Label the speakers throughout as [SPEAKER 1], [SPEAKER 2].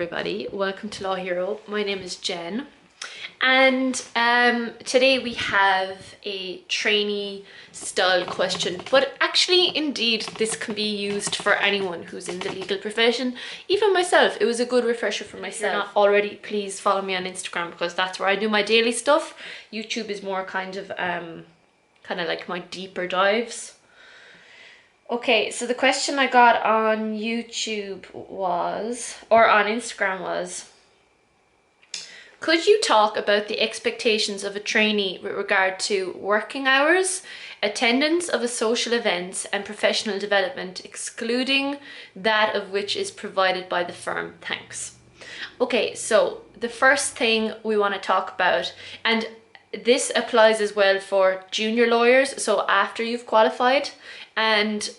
[SPEAKER 1] everybody, welcome to Law Hero. My name is Jen, and today we have a trainee style question, but actually indeed this can be used for anyone who's in the legal profession, even myself. It was a good refresher for myself. If you're not already, please follow me on Instagram because that's where I do my daily stuff. YouTube is more kind of like my deeper dives. Okay, so the question I got on YouTube was, or on Instagram was, could you talk about the expectations of a trainee with regard to working hours, attendance of a social events and professional development, excluding that of which is provided by the firm? Thanks. Okay, so the first thing we want to talk about, and this applies as well for junior lawyers, so after you've qualified, and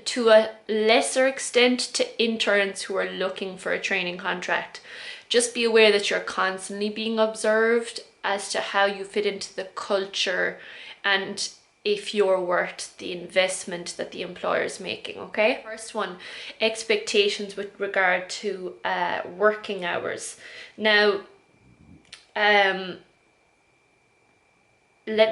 [SPEAKER 1] to a lesser extent to interns who are looking for a training contract. Just be aware that you're constantly being observed as to how you fit into the culture and if you're worth the investment that the employer is making, okay? First one, expectations with regard to working hours. Now, let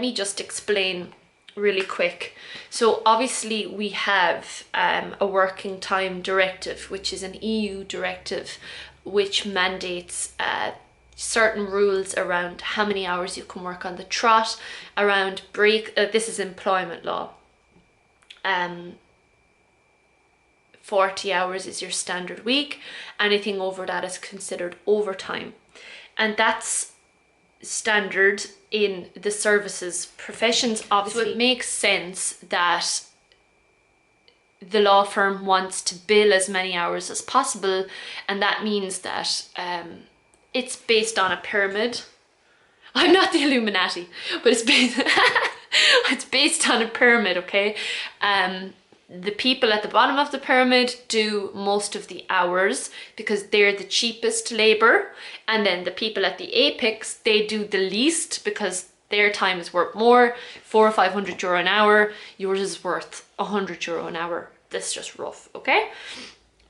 [SPEAKER 1] me just explain really quick. So obviously we have a working time directive, which is an EU directive which mandates certain rules around how many hours you can work on the trot, around break, this is employment law. 40 hours is your standard week. Anything over that is considered overtime. And that's standard in the services professions, obviously. So it makes sense that the law firm wants to bill as many hours as possible, and that means that it's based on a pyramid. I'm not the Illuminati, but it's based it's based on a pyramid, okay? The people at the bottom of the pyramid do most of the hours because they're the cheapest labor, and then the people at the apex, they do the least because their time is worth more, 400 or 500 euro an hour. Yours is worth 100 euro an hour. That's just rough, okay?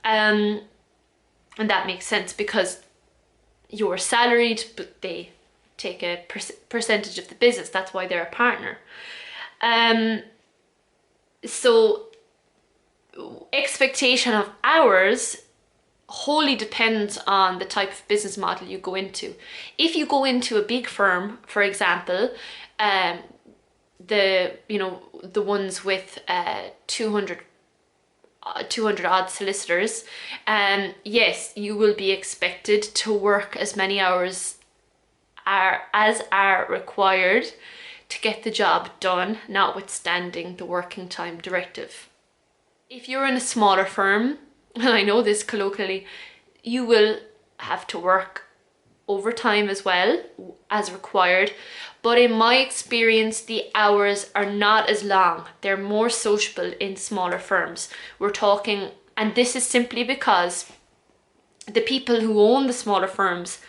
[SPEAKER 1] And that makes sense because you're salaried, but they take a percentage of the business. That's why they're a partner. So expectation of hours wholly depends on the type of business model you go into. If you go into a big firm, for example, the ones with 200 odd solicitors, yes, you will be expected to work as many hours as are required to get the job done, notwithstanding the working time directive. If you're in a smaller firm, and I know this colloquially, you will have to work overtime as well as required. But in my experience, the hours are not as long. They're more sociable in smaller firms. We're talking, and this is simply because the people who own the smaller firms,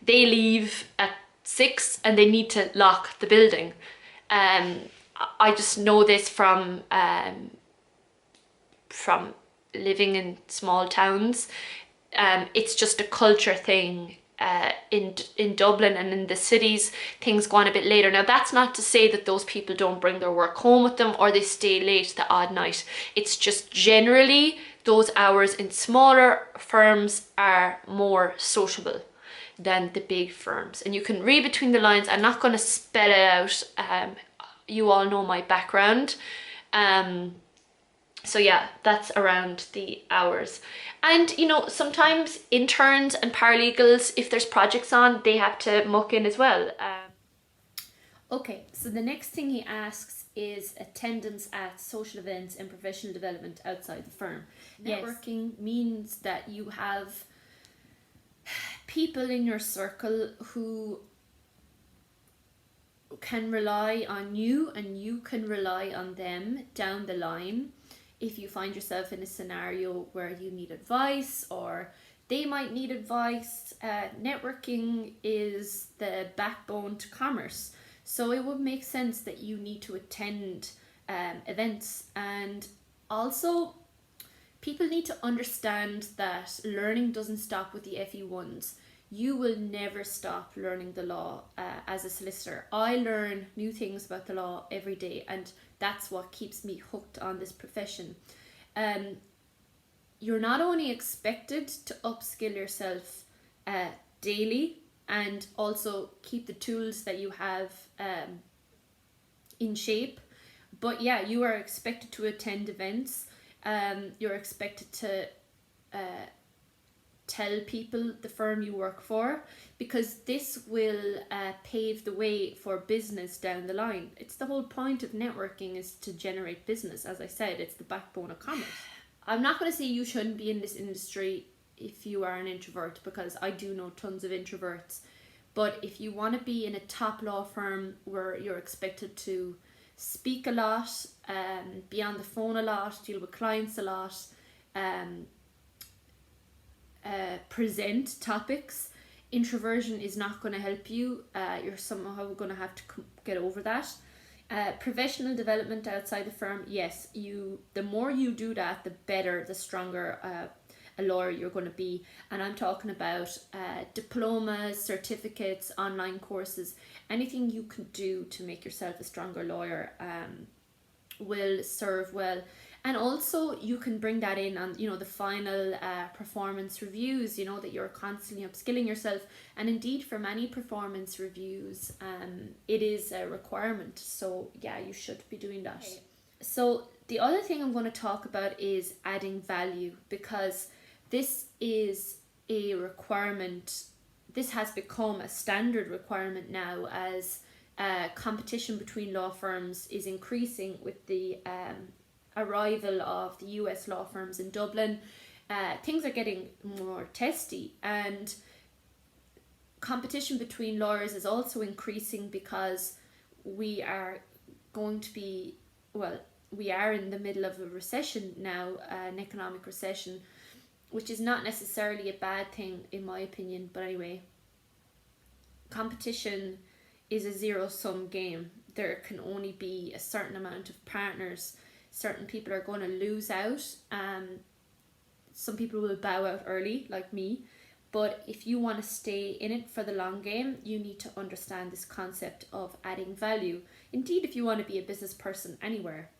[SPEAKER 1] they leave at 6 and they need to lock the building. I just know this from living in small towns. It's just a culture thing. In Dublin and in the cities, things go on a bit later. Now that's not to say that those people don't bring their work home with them or they stay late the odd night. It's just generally those hours in smaller firms are more sociable than the big firms. And you can read between the lines. I'm not going to spell it out. You all know my background. So yeah, that's around the hours. And sometimes interns and paralegals, if there's projects on, they have to muck in as well. Okay, so the next thing he asks is attendance at social events and professional development outside the firm. Yes. Networking means that you have people in your circle who can rely on you and you can rely on them down the line. If you find yourself in a scenario where you need advice or they might need advice, networking is the backbone to commerce. So it would make sense that you need to attend events. And also people need to understand that learning doesn't stop with the FE1s. You will never stop learning the law as a solicitor. I learn new things about the law every day, and that's what keeps me hooked on this profession. You're not only expected to upskill yourself daily and also keep the tools that you have in shape, but yeah, you are expected to attend events. You're expected to tell people the firm you work for, because this will pave the way for business down the line. It's the whole point of networking, is to generate business. As I said, it's the backbone of commerce. I'm not going to say you shouldn't be in this industry if you are an introvert, because I do know tons of introverts. But if you want to be in a top law firm where you're expected to speak a lot, be on the phone a lot, deal with clients a lot, present topics, introversion is not going to help you. You're somehow going to have to get over that. Professional development outside the firm, yes, the more you do that, the better, the stronger a lawyer you're going to be. And I'm talking about diplomas, certificates, online courses, anything you can do to make yourself a stronger lawyer will serve well. And also you can bring that in on, the final performance reviews, that you're constantly upskilling yourself. And indeed, for many performance reviews, it is a requirement. So yeah, you should be doing that. Okay. So the other thing I'm going to talk about is adding value, because this is a requirement. This has become a standard requirement now, as competition between law firms is increasing with the arrival of the US law firms in Dublin. Things are getting more testy, and competition between lawyers is also increasing because we are going to be, we are in the middle of a recession now, an economic recession, which is not necessarily a bad thing in my opinion. But anyway, competition is a zero-sum game. There can only be a certain amount of partners. Certain people are going to lose out. Some people will bow out early, like me. But if you want to stay in it for the long game, you need to understand this concept of adding value. Indeed, if you want to be a business person anywhere.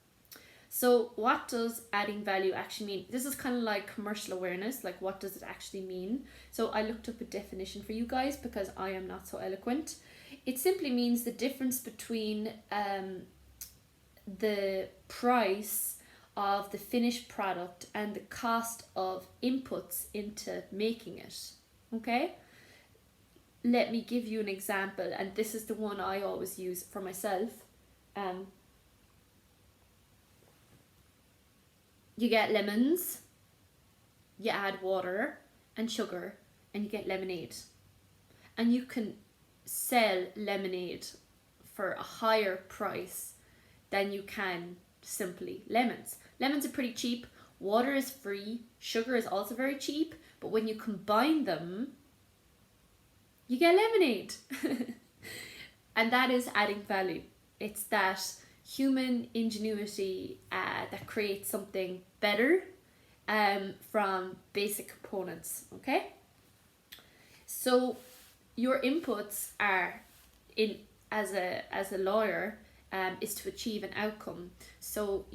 [SPEAKER 1] So what does adding value actually mean? This is kind of like commercial awareness. Like, what does it actually mean? So I looked up a definition for you guys because I am not so eloquent. It simply means the difference between the price of the finished product and the cost of inputs into making it. Okay? Let me give you an example, and this is the one I always use for myself. You get lemons, you add water and sugar, and you get lemonade. And you can sell lemonade for a higher price than you can simply lemons. Lemons are pretty cheap, water is free, sugar is also very cheap, but when you combine them, you get lemonade. And that is adding value. It's that human ingenuity that creates something better from basic components. Okay, so your inputs are in as a lawyer is to achieve an outcome. So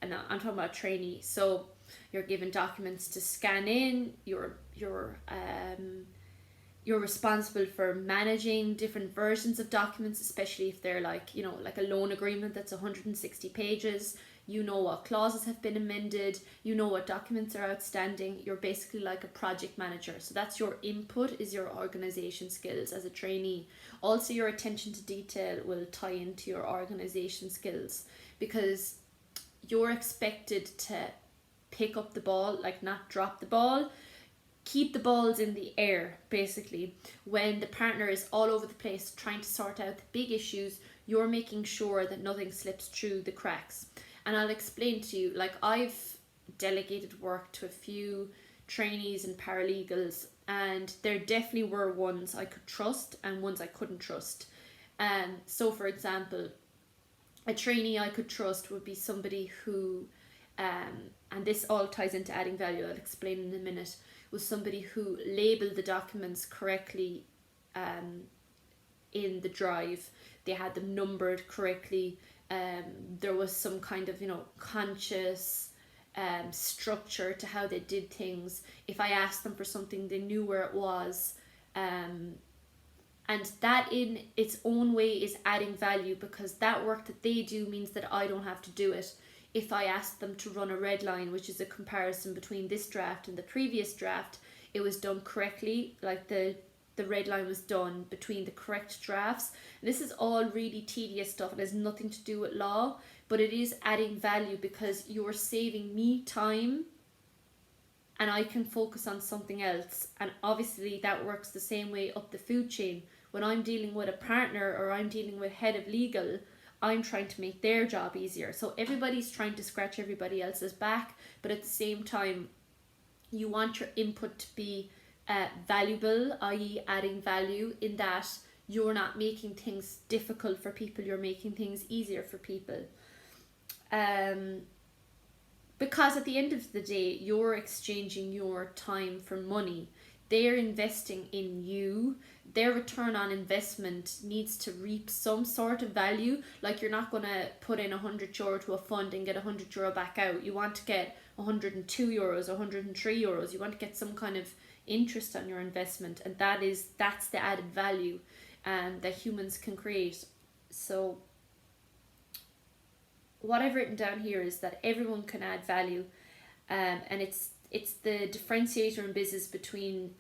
[SPEAKER 1] and I'm talking about trainee. So you're given documents to scan in. You're responsible for managing different versions of documents, especially if they're like a loan agreement that's 160 pages. You know what clauses have been amended. You know what documents are outstanding. You're basically like a project manager. So that's your input, is your organization skills as a trainee. Also, your attention to detail will tie into your organization skills, because you're expected to pick up the ball, like not drop the ball. Keep the balls in the air, basically. When the partner is all over the place trying to sort out the big issues, you're making sure that nothing slips through the cracks. And I'll explain to you, like, I've delegated work to a few trainees and paralegals, and there definitely were ones I could trust and ones I couldn't trust. So for example, a trainee I could trust would be somebody who and this all ties into adding value, I'll explain in a minute, was somebody who labelled the documents correctly in the drive. They had them numbered correctly. There was some kind of, conscious structure to how they did things. If I asked them for something, they knew where it was. And that in its own way is adding value, because that work that they do means that I don't have to do it. If I asked them to run a red line, which is a comparison between this draft and the previous draft, it was done correctly, like the red line was done between the correct drafts. And this is all really tedious stuff. It has nothing to do with law, but it is adding value because you're saving me time and I can focus on something else. And obviously that works the same way up the food chain. When I'm dealing with a partner or I'm dealing with head of legal, I'm trying to make their job easier. So everybody's trying to scratch everybody else's back, but at the same time, you want your input to be valuable, i.e. adding value, in that you're not making things difficult for people, you're making things easier for people. Because at the end of the day, you're exchanging your time for money. They're investing in you. Their return on investment needs to reap some sort of value. Like, you're not going to put in €100 to a fund and get €100 back out. You want to get €102, €103. You want to get some kind of interest on your investment, and that's the added value that humans can create. So what I've written down here is that everyone can add value, and it's the differentiator in business between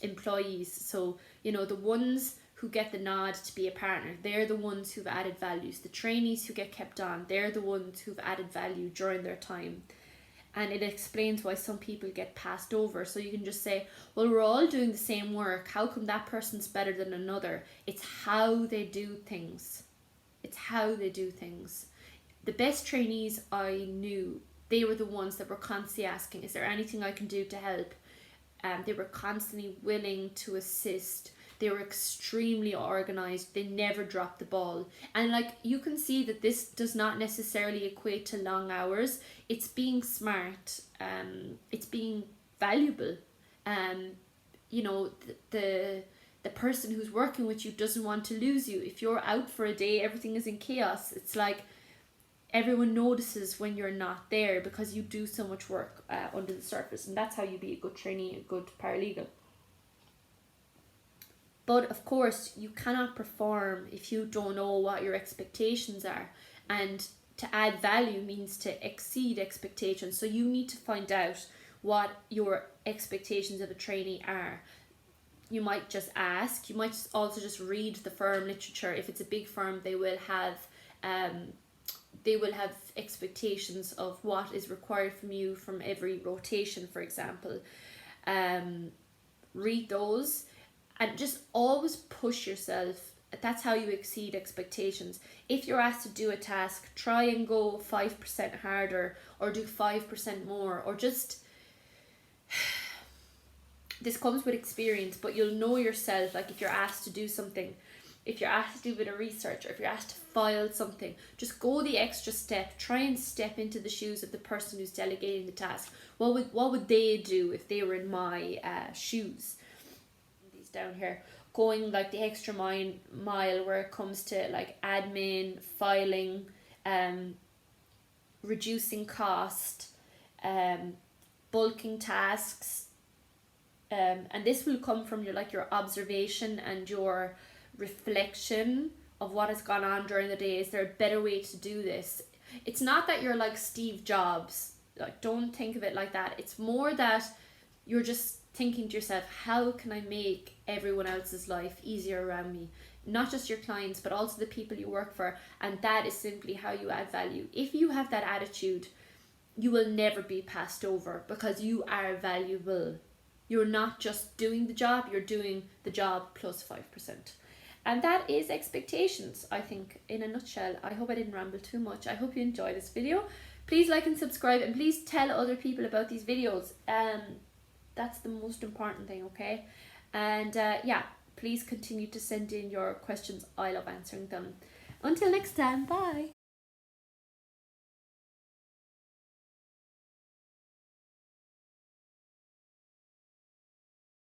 [SPEAKER 1] employees. So, the ones who get the nod to be a partner, they're the ones who've added values. The trainees who get kept on, they're the ones who've added value during their time. And it explains why some people get passed over. So you can just say, well, we're all doing the same work. How come that person's better than another? It's how they do things. It's how they do things. The best trainees I knew, they were the ones that were constantly asking, is there anything I can do to help? They were constantly willing to assist. They were extremely organized. They never dropped the ball. And you can see that this does not necessarily equate to long hours. It's being smart. It's being valuable. The person who's working with you doesn't want to lose you. If you're out for a day, everything is in chaos. It's like everyone notices when you're not there because you do so much work under the surface. And that's how you be a good trainee, a good paralegal. But of course, you cannot perform if you don't know what your expectations are. And to add value means to exceed expectations. So you need to find out what your expectations of a trainee are. You might just ask. You might also just read the firm literature. If it's a big firm, they will have expectations of what is required from you from every rotation, for example. Read those. And just always push yourself. That's how you exceed expectations. If you're asked to do a task, try and go 5% harder, or do 5% more, or just... This comes with experience, but you'll know yourself. Like, if you're asked to do something, if you're asked to do a bit of research, or if you're asked to file something, just go the extra step. Try and step into the shoes of the person who's delegating the task. What would they do if they were in my shoes? Down here, going like the extra mile where it comes to like admin, filing, reducing cost, bulking tasks, and this will come from your observation and your reflection of what has gone on during the day. Is there a better way to do this? It's not that you're like Steve Jobs. Like, don't think of it like that. It's more that you're just thinking to yourself, how can I make everyone else's life easier around me? Not just your clients, but also the people you work for. And that is simply how you add value. If you have that attitude, you will never be passed over, because you are valuable. You're not just doing the job, you're doing the job plus 5%. And that is expectations, I think, in a nutshell. I hope I didn't ramble too much. I hope you enjoyed this video. Please like and subscribe, and please tell other people about these videos. That's the most important thing, okay? And please continue to send in your questions. I love answering them. Until next time, bye.